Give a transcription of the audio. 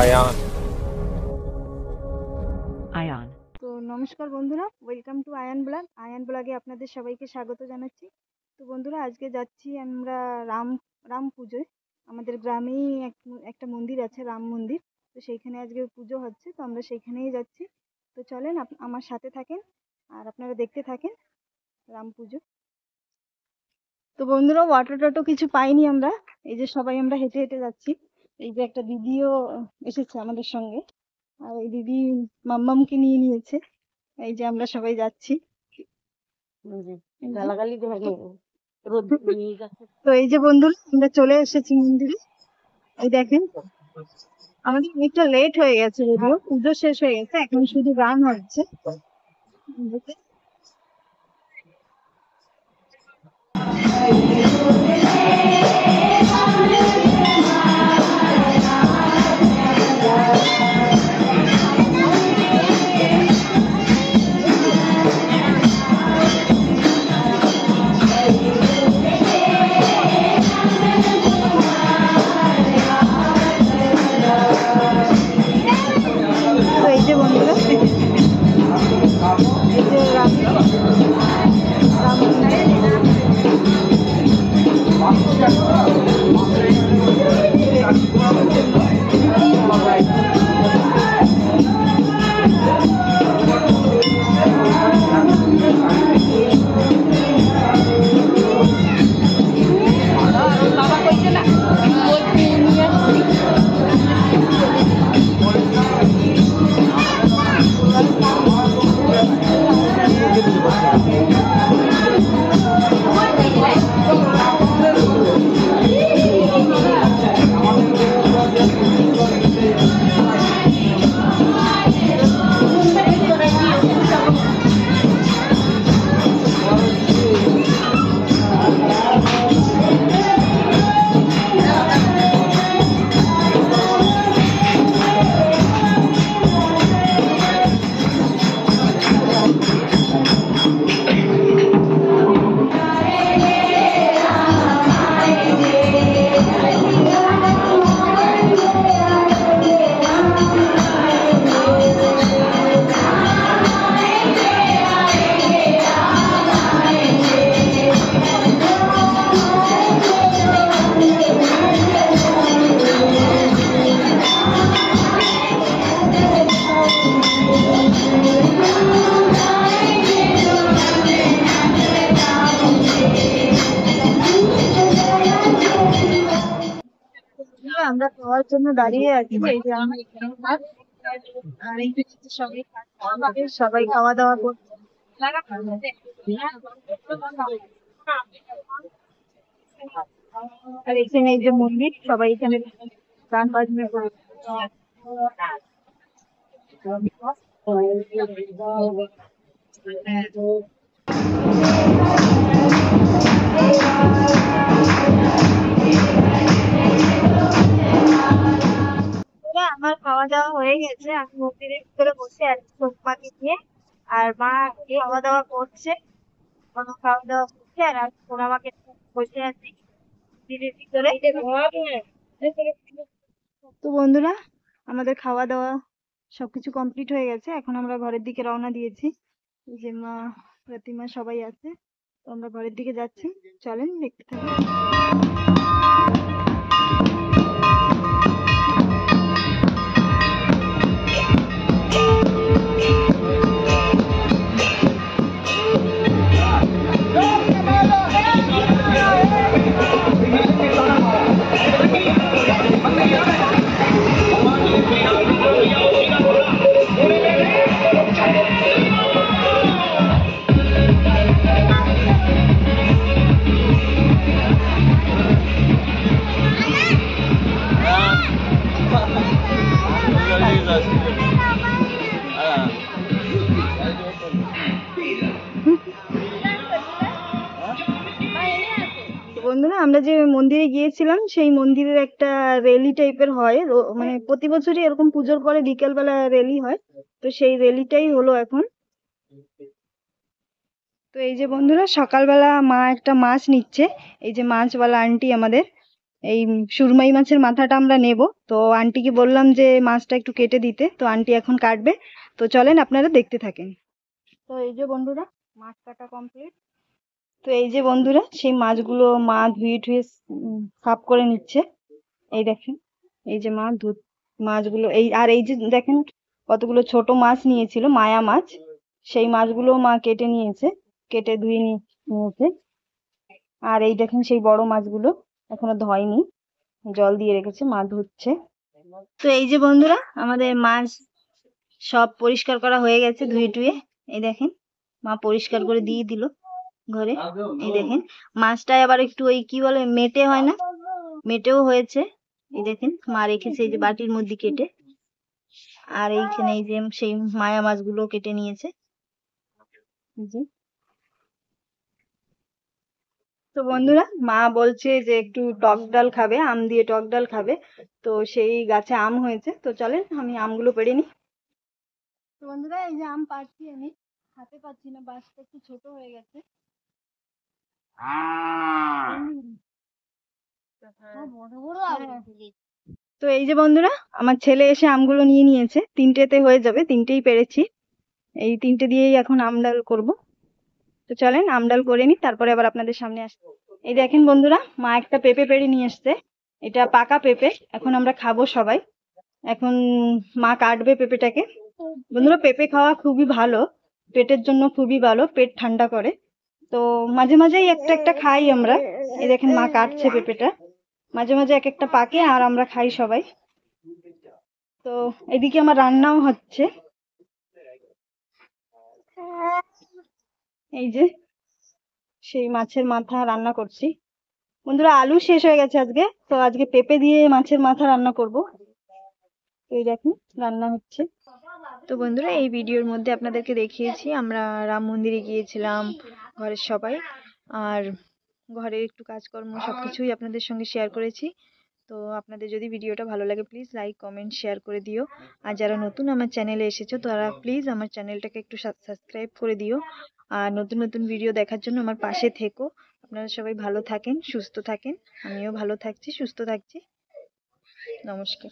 আয়ান। আয়ান। তো নমস্কার বন্ধুরা, welcome to Ayaan blog. Ayaan ব্লগে আপনাদের সবাইকে স্বাগত জানাচ্ছি। তো বন্ধুরা, আজকে যাচ্ছি আমরা রাম পুজোয়। আমাদের গ্রামেই একটা মন্দির আছে, রাম মন্দির। তো সেইখানে আজকে পুজো হচ্ছে, তো আমরা সেইখানেই যাচ্ছি। তো চলেন আমার সাথে থাকেন আর আপনারা দেখতে থাকেন রাম পুজো। তো বন্ধুরা, অটো টটো কিছু পাইনি আমরা, এই যে সবাই আমরা হেঁটে হেঁটে যাচ্ছি। এই যে একটা দিদিও এসেছে আমাদের সঙ্গে, আর এই দিদি মাম্মামকে নিয়ে নিয়েছে। এই যে আমরা সবাই যাচ্ছি। তো এই যে বন্ধুরা, আমরা চলে এসেছি মন্দিরে। এই দেখেন, আমাদের অনেকটা লেট হয়ে গেছে, যদিও পুজো শেষ হয়ে গেছে, এখন শুধু গান হচ্ছে। তো এই যে বন্ধুরা, এই যে রাম আমরা খাওয়ার জন্য দাঁড়িয়ে আছি। এই যে আমরা আর এই যে সবাই খাওয়া দাওয়া করছে। আর এখানে এই যে মন্দির, সবাই এখানে গান বাজনা করে। আমার খাওয়া দাওয়া হয়ে গেছে, আমি মন্দিরের ভিতরে বসে আছি চোখ পাখি দিয়ে। আর মা খাওয়া দাওয়া করছে, খাওয়া দাওয়া করছে, আর ওরা আমাকে বসে আছি মন্দিরের ভিতরে। তো বন্ধুরা, আমাদের খাওয়া দাওয়া সবকিছু কমপ্লিট হয়ে গেছে, এখন আমরা ঘরের দিকে রওনা দিয়েছি। এই যে মা, প্রতিমা সবাই আছে, তো আমরা ঘরের দিকে যাচ্ছি। চলেন দেখতে থাকি। বন্ধুরা, আমরা যে মন্দিরে গিয়েছিলাম, সেই মন্দিরের একটা র্যালি টাইপের হয়, মানে প্রতি বছরই এরকম পুজোর পরে বিকেল বেলা র্যালি হয়। তো সেই র্যালিটাই হলো এখন। তো এই যে বন্ধুরা, সকালবেলা মা একটা মাছ নিচ্ছে, এই যে মাছওয়ালা আন্টি আমাদের। এই সুরমাই মাছের মাথাটা আমরা নেব। তো আন্টিকে বললাম যে মাছটা একটু কেটে দিতে, তো আন্টি এখন কাটবে। তো চলেন আপনারা দেখতে থাকেন। তো এই যে বন্ধুরা, মাছ কাটা কমপ্লিট। তো এই যে বন্ধুরা, সেই মাছগুলো মা ধুয়ে টুয়ে সাফ করে নিচ্ছে। এই দেখেন, এই যে মা মাছগুলো, এই আর এই যে দেখেন কতগুলো ছোট মাছ নিয়েছিল, মায়া মাছ, সেই মাছগুলো মা কেটে নিয়েছে, কেটে ধুয়ে নিয়েছে। আর এই দেখেন সেই বড় মাছগুলো এখনো ধোয়নি, জল দিয়ে রেখেছে, মা ধুচ্ছে। তো এই যে বন্ধুরা, আমাদের মাছ সব পরিষ্কার করা হয়ে গেছে ধুয়ে টুয়ে। এই দেখেন, মা পরিষ্কার করে দিয়ে দিল ঘরে। এই দেখেন, মাছটায় আবার একটু ওই কি বলে মেটে হয় না, মেটেও হয়েছে। এই দেখেন মা রেখেছে এই যে বাটির মধ্যে কেটে। আর এইখানে এই যে সেই মায়া মাছগুলো কেটে নিয়েছে। এই যে, তো বন্ধুরা, মা বলছে যে একটু টক ডাল খাবে, আম দিয়ে টক ডাল খাবে। তো সেই গাছে আম হয়েছে, তো চলেন আমি আমগুলো পেড়ে নিই। তো বন্ধুরা, এই যে আম পাড়ছি আমি, হাতে পাচ্ছি না, গাছটা একটু ছোট হয়ে গেছে। তো এই যে বন্ধুরা, আমার ছেলে এসে আমগুলো নিয়ে নিয়েছে, তিনটেতে হয়ে যাবে, তিনটেই পেরেছি। এই তিনটে দিয়েই এখন আমডাল করব। তো চলেন আমডাল করে নি, তারপরে আবার আপনাদের সামনে আসবো। এই দেখেন বন্ধুরা, মা একটা পেঁপে পেড়ে নিয়ে এসছে, এটা পাকা পেঁপে, এখন আমরা খাবো সবাই। এখন মা কাটবে পেঁপেটাকে। বন্ধুরা, পেঁপে খাওয়া খুবই ভালো, পেটের জন্য খুবই ভালো, পেট ঠান্ডা করে। তো মাঝে মাঝেই একটা একটা খাই আমরা। এই দেখেন মা কাটছে পেঁপেটা, মাঝে মাঝে এক একটা পাকে আর আমরা খাই সবাই। তো এদিকে আমার রান্নাও হচ্ছে। এই যে সেই মাছের মাথা রান্না করছি। বন্ধুরা, আলু শেষ হয়ে গেছে আজকে, তো আজকে পেঁপে দিয়ে মাছের মাথা রান্না করব। এই দেখুন রান্না হচ্ছে। তো বন্ধুরা, এই ভিডিওর মধ্যে আপনাদেরকে দেখিয়েছি আমরা রাম মন্দিরে গিয়েছিলাম ঘরের সবাই, আর ঘরের একটু কাজকর্ম সবকিছুই আপনাদের সঙ্গে শেয়ার করেছি। তো আপনাদের যদি ভিডিওটা ভালো লাগে প্লিজ লাইক কমেন্ট শেয়ার করে দিও। আর যারা নতুন আমার চ্যানেলে এসেছো তারা প্লিজ আমার চ্যানেলটাকে একটু সাবস্ক্রাইব করে দিও। আর নতুন নতুন ভিডিও দেখার জন্য আমার পাশে থেকো। আপনারা সবাই ভালো থাকেন, সুস্থ থাকেন। আমিও ভালো থাকছি, সুস্থ থাকছি। নমস্কার।